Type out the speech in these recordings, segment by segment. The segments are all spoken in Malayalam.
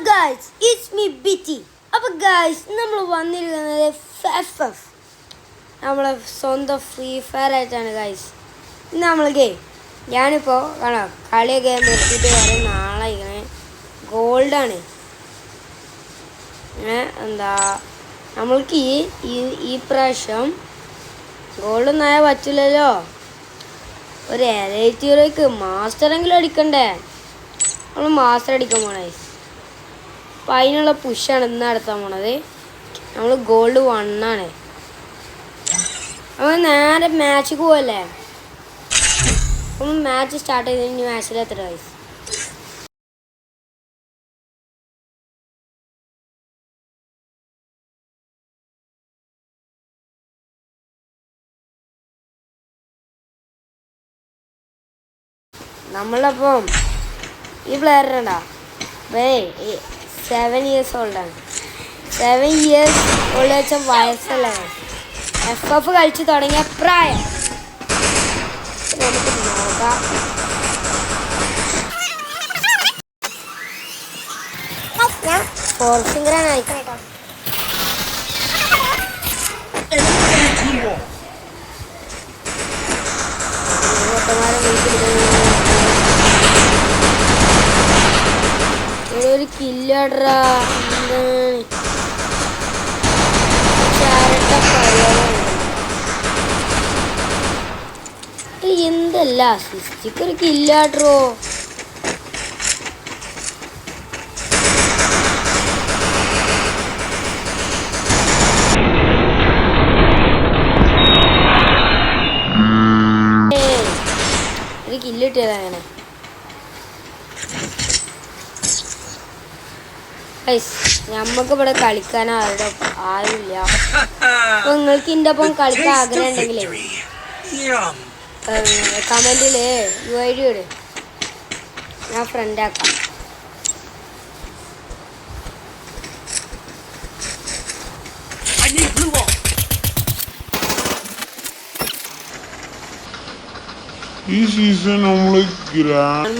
guys, it's me BT. അപ്പോൾ ഗൈസ് നമ്മൾ വന്നിരിക്കുന്നത് FF നമ്മളെ സ്വന്തം ഫ്രീ ഫയർ ആയിട്ടാണ് ഗൈസ്. ഇന്ന് നമ്മൾക്ക് ഞാനിപ്പോൾ കാണാം കളിയൊക്കെ നിർത്തിയിട്ട് കുറേ നാളായിക്കണേ. ഗോൾഡാണ് എന്താ നമ്മൾക്ക് ഈ പ്രാവശ്യം ഗോൾഡൊന്നും ആയാൽ പറ്റില്ലല്ലോ. ഒരു എലൈറ്റ് മാസ്റ്ററെങ്കിലും അടിക്കണ്ടേ. നമ്മൾ മാസ്റ്റർ അടിക്കാൻ പോണേ. അപ്പം അതിനുള്ള പുഷാണ് ഇന്ന് നടത്താൻ പോണത്. നമ്മൾ ഗോൾഡ് 1 ആണ്. അപ്പോൾ നേരെ മാച്ചിക്ക് പോവല്ലേ. അപ്പം മാച്ച് സ്റ്റാർട്ട് ചെയ്ത് ഇനി മാച്ചിൽ എത്ര വയസ്സ് നമ്മളപ്പം ഈ പ്ലെയറിനുണ്ടാ 7 years ഓൾഡാണ്. 7 years ഓൾഡ് വെച്ചാൽ വയസ്സല്ലേ. FF കളിച്ച് തുടങ്ങിയ പ്രായം. നമുക്ക് നോക്കാം. ഞാൻ ഫോർസിംഗറാണ് അയക്കണേട്ടോ. ഒരു കില്ലടാ എന്തല്ല സിസ്റ്റിക്ക് ഒരു കില്ലാട്രോ. ഒരു കില്ല് കിട്ടിയതാ അങ്ങനെ. ഞമ്മക്ക് ഇവിടെ കളിക്കാൻ ആരുമില്ല. അപ്പൊ നിങ്ങൾക്ക് ഇതിൻ്റെ ഒപ്പം കളിക്കാൻ ആഗ്രഹം ഉണ്ടെങ്കിലേ കമന്റില് UID ഇട്, ഞാൻ ഫ്രണ്ട് ആക്കാം. ഈ സീസൺ നമ്മള് ഗ്രാൻഡ്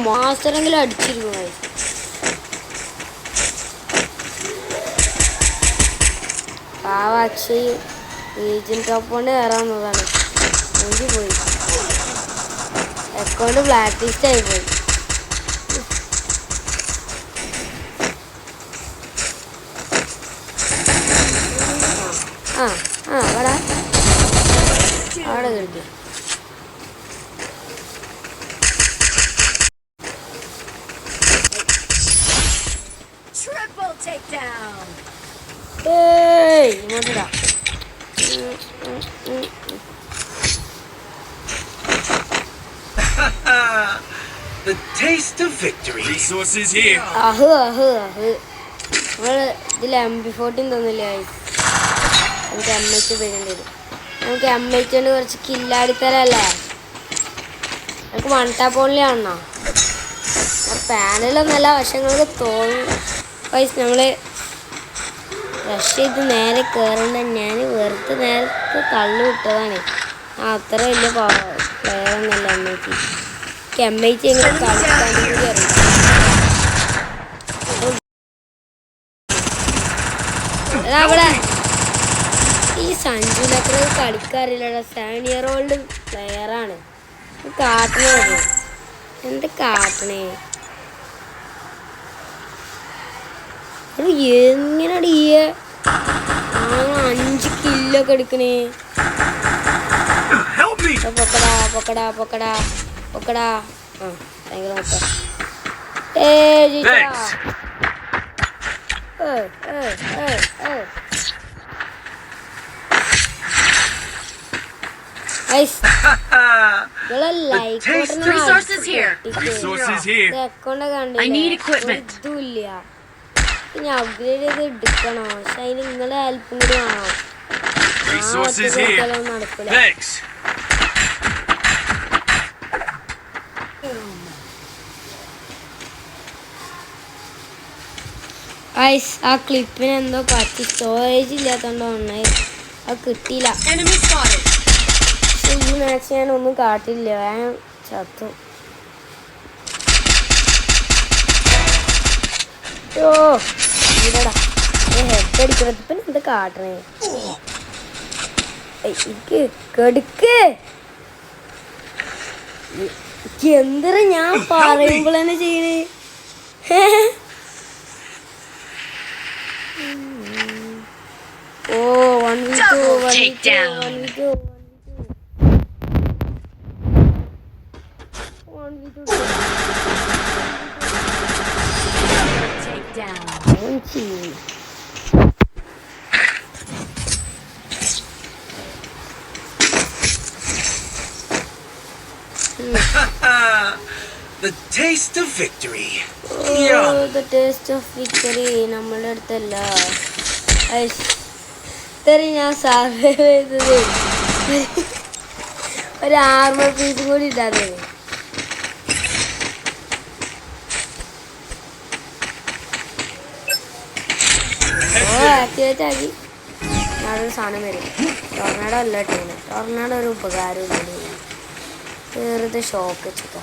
മാസ്റ്ററെങ്കിലും അടിച്ചിരിക്കും. പാവാക്ഷി ഏജന്റ് ടോപ്പ് കൊണ്ട് കയറാവുന്നതാണ്. എനിക്ക് പോയി അക്കൗണ്ട് ബ്ലാക്ക് ലിസ്റ്റ് ആയി പോയി. അവിടെ കിട്ടി. ഇങ്ങോട്ടാ The taste of victory. Resources here. നമ്മള് ഇതിൽ MP14 തോന്നില്ല. നമുക്ക് M8 പേരുണ്ട്. നമുക്ക് M8 കൊണ്ട് കുറച്ച് കില്ലാടിത്തരല്ലേ. നമുക്ക് വൺ ടാപ്പ് ഓൺലി ആണോ. പാനലൊന്നല്ല വശങ്ങൾക്ക് തോന്നും. പൈസ നമ്മള് റഷ് ചെയ്ത് നേരെ കയറേണ്ട. ഞാൻ വെറുതെ നേരത്തെ തള്ളു വിട്ടതാണ്. അത്ര വലിയ പ്ലെയറൊന്നുമല്ല M8 എങ്ങനെ കളിക്കാൻ കൂടി അറിയാം. അവിടെ ഈ സഞ്ജുനൊക്കെ കളിക്കാറില്ല. 7 year old പ്ലെയറാണ്. കാട്ടണേ എന്ത് കാട്ടണേ. എങ്ങനെയാണ് ഈ 5 കില്ലൊക്കെ എടുക്കണേ. പൊക്കടാ പൊക്കടാ പൊക്കടാ പൊക്കടാ. ഭയങ്കര നോക്കാം. ഇതുമില്ല. ഇനി അപ്ഗ്രേഡ് ചെയ്ത് എടുക്കണോ. പക്ഷെ അതിന് നിങ്ങളുടെ ഹെൽപ്പും കൂടി വേണോ. നടക്കൂല. ആ ക്ലിപ്പിന് എന്തോ പറ്റി. സ്റ്റോറേജ് ഇല്ലാത്തോണ്ട് അത് കിട്ടിയില്ല. ഈ മാച്ച് ഞാൻ ഒന്നും കാട്ടില്ല. ഞാൻ ചത്തു. ഓ ഇവിടെടാ ഹെഡ് അടിക്കണത് ഇപ്പം എന്താ കാട്ടണേ എനിക്ക് കെടുക്ക് എന്തിനാ ഞാൻ പറയുമ്പോൾ തന്നെ ചെയ്യണേ ഓ 1v2 1v2 The taste of victory. Oh, the taste of victory. നമ്മളുടെ അടുത്തല്ല ഇത്രയും ഞാൻ സർവൈവ് ചെയ്തത് ഒരു ആർമർ പീസും കൂടി ഇട്ടാതെ ആക്ടിവേറ്റ് ആക്കി ഞാനൊരു സാധനം വരും ടൊർണാഡോ അല്ല ടീന് ടൊർണാഡോ ഒരു ഉപകാരമില്ല വെറുതെ ഷോക്ക് വെച്ചിട്ടാ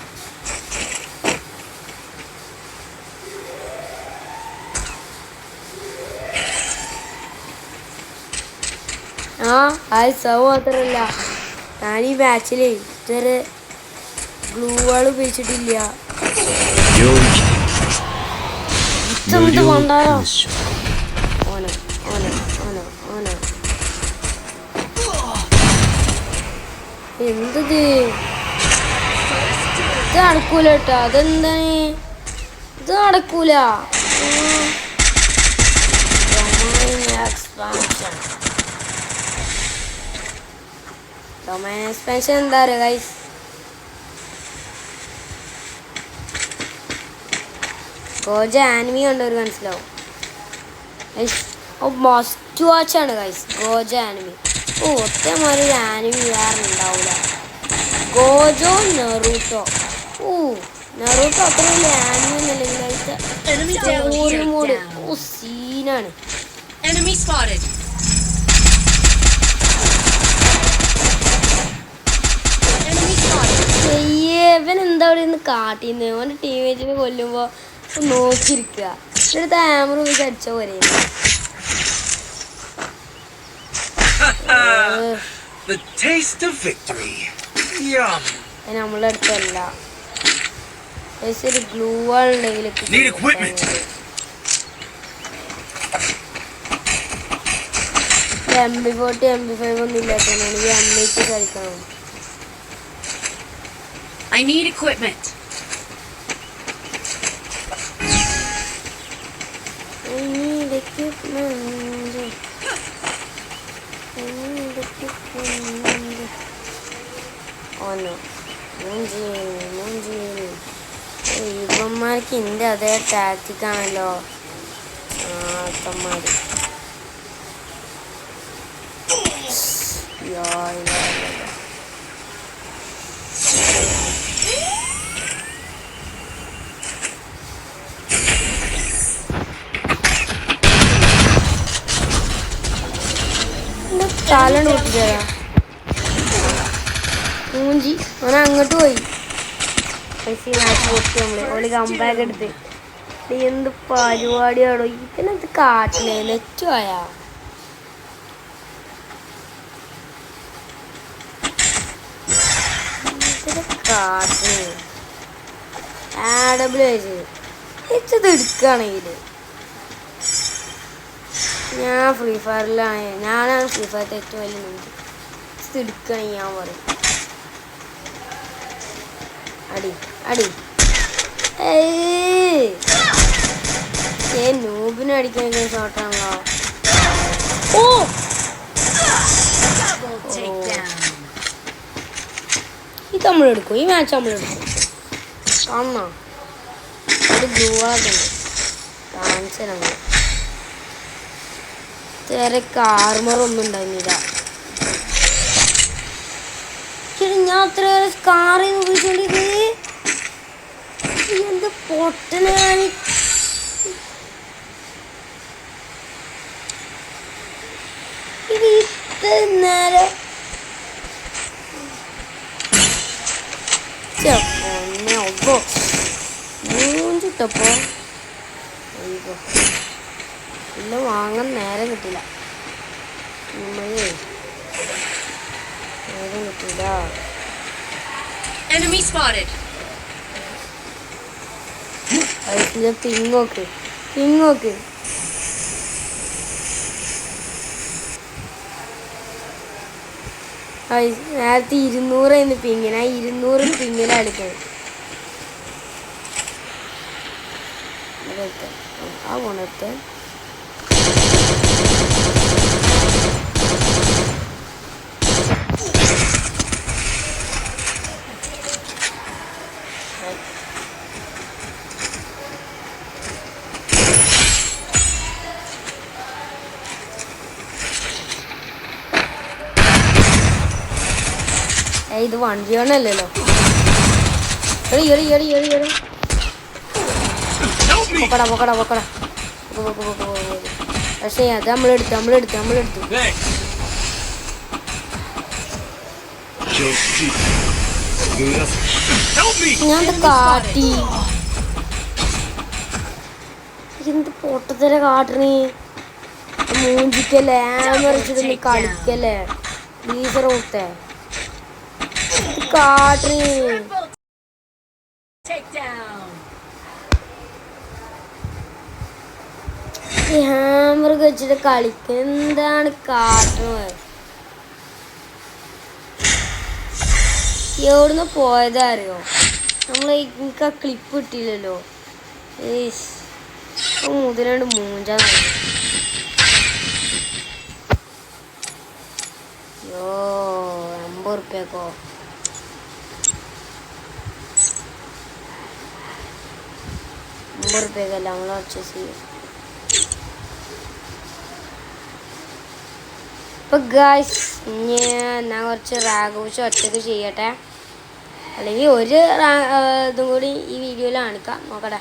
സവ് മാത്രമല്ല ഞാൻ ഈ മാച്ചിൽ ഇതുവരെ ഗ്ലൂവാൾ ഉപയോഗിച്ചിട്ടില്ല ഓനോ ഓനോ ഓനോ ഓനോ എന്തത് ഇത് നടക്കൂല കേട്ടോ അതെന്താണ് ഇത് നടക്കൂല ഡൊമൈൻ എക്സ്പാൻഷൻ എന്താ പറയുക ഗൈസ് ഗോജ ആനിമി കണ്ടവർ മനസ്സിലാവും മസ്റ്റ് വാച്ചാണ് ഗൈസ് ഗോജ ആനിമി ഒറ്റമാതിരി ഒരു ആനിമി വേറെ ഉണ്ടാവില്ല ഗോജോ നെറൂട്ടോ നെറൂട്ടോ അത്ര വലിയ ആനിമി ഒന്നല്ലെങ്കിൽ മോഡ് സീനാണ് ഇവൻ എന്താ അവിടെ നിന്ന് കാട്ടിന്ന് ഓൻ്റെ ടീമേറ്റിനെ കൊല്ലുമ്പോ നോക്കിയിരിക്കുക എന്നിട്ട് ക്യാമറ ഉപയോഗിച്ച് അടിച്ച പോരെ നമ്മളെ അടുത്തല്ല ഒരു ഗ്ലൂ വാൾ ഉണ്ടെങ്കിൽ MP40 MP5 ഒന്നും ഇല്ലാത്തതാണ് എനിക്ക് M8 കളിക്കണം I need equipment. I need equipment. Oh no. ഇവന്മാർക്ക് എൻ്റെ അതേ ടാക്റ്റിക്കാണല്ലോ ആത്തന്മാർ കാലാണ് പൊട്ടിച്ചതാ മൂഞ്ചി അവൻ അങ്ങോട്ട് പോയി മാച്ച് പൊട്ടി നമ്മള് ഓല് കമ്പാക്ക് എടുത്ത് എന്ത് പരിപാടിയാണോ ഇതിനകത്ത് കാട്ടില്ലേ നെറ്റുപോയാ കാട്ട് വെച്ചത് എടുക്കുകയാണെങ്കിൽ ഞാൻ ഫ്രീ ഫയറിലാണ് ഞാനാണ് ഫ്രീ ഫയറിൻ്റെ ഏറ്റവും വലിയ നമ്പർ എടുക്കുകയാണെങ്കിൽ ഞാൻ പറയും അടി അടി നൂബിനെ അടിക്കാൻ ഷോട്ടാണല്ലോ ഓ ഇത് നമ്മളെടുക്കും ഈ മാച്ച് നമ്മളെടുക്കും കാണണോ ഒരു ബ്ലൂ ആക്കുണ്ട് കാണിച്ചു നമ്മൾ തിരക്ക് ആർമറൊന്നും ഉണ്ടായിരുന്നില്ല ഞാൻ അത്ര കാറിൽ നിന്ന് ഉപയോഗിച്ചോണ്ടിരിക്കുന്നത് എന്ത് പൊട്ടനാണ് ഇത് ഇത്ര നേരം മൂഞ്ചിട്ടപ്പോ വാങ്ങിക്കോ. ഇല്ല വാങ്ങാൻ നേരം കിട്ടില്ല. നേരം കിട്ടില്ല. Enemy spotted. പിങ്ങോക്ക് നേരത്തെ 200 പിങ്ങിന് 200 പിങ്ങിലെടുക്കുന്നത്. ആ പോണെടുത്ത് ഇത് 1v1 അല്ലല്ലോ. പൊക്കടാ. പക്ഷേ അത് നമ്മളെടുത്തു. ഞാൻ കാട്ടി എന്ത് പൊട്ടത്തര കാട്ടണേ. മൂഞ്ചിക്കല്ലേ ആമറിച്ചിട്ട് കളിക്കല്ലേ ലീസർ മുത്തേ കാട്ടണേ. ഈ ഹാമർ വെച്ചിട്ട് കളിക്ക എന്താണ് കാട്ടുന്നത്? എവിടുന്ന് പോയതാ അറിയോ? എനിക്ക് ആ ക്ലിപ്പ് കിട്ടിയില്ലല്ലോ. മുതലാണ്ട് മൂഞ്ചാ. യോ 50 ഉറുപ്പ്യക്കോ? $50 നമ്മൾ പർച്ചേസ് ചെയ്യും. ഇപ്പൊ ഗായ്സ് ഞാൻ കുറച്ച് റാഗോഷ് ഒറ്റക്ക് ചെയ്യട്ടെ, അല്ലെങ്കിൽ ഒരു ഇതും കൂടി ഈ വീഡിയോയിൽ കാണിക്കാം. നോക്കട്ടെ.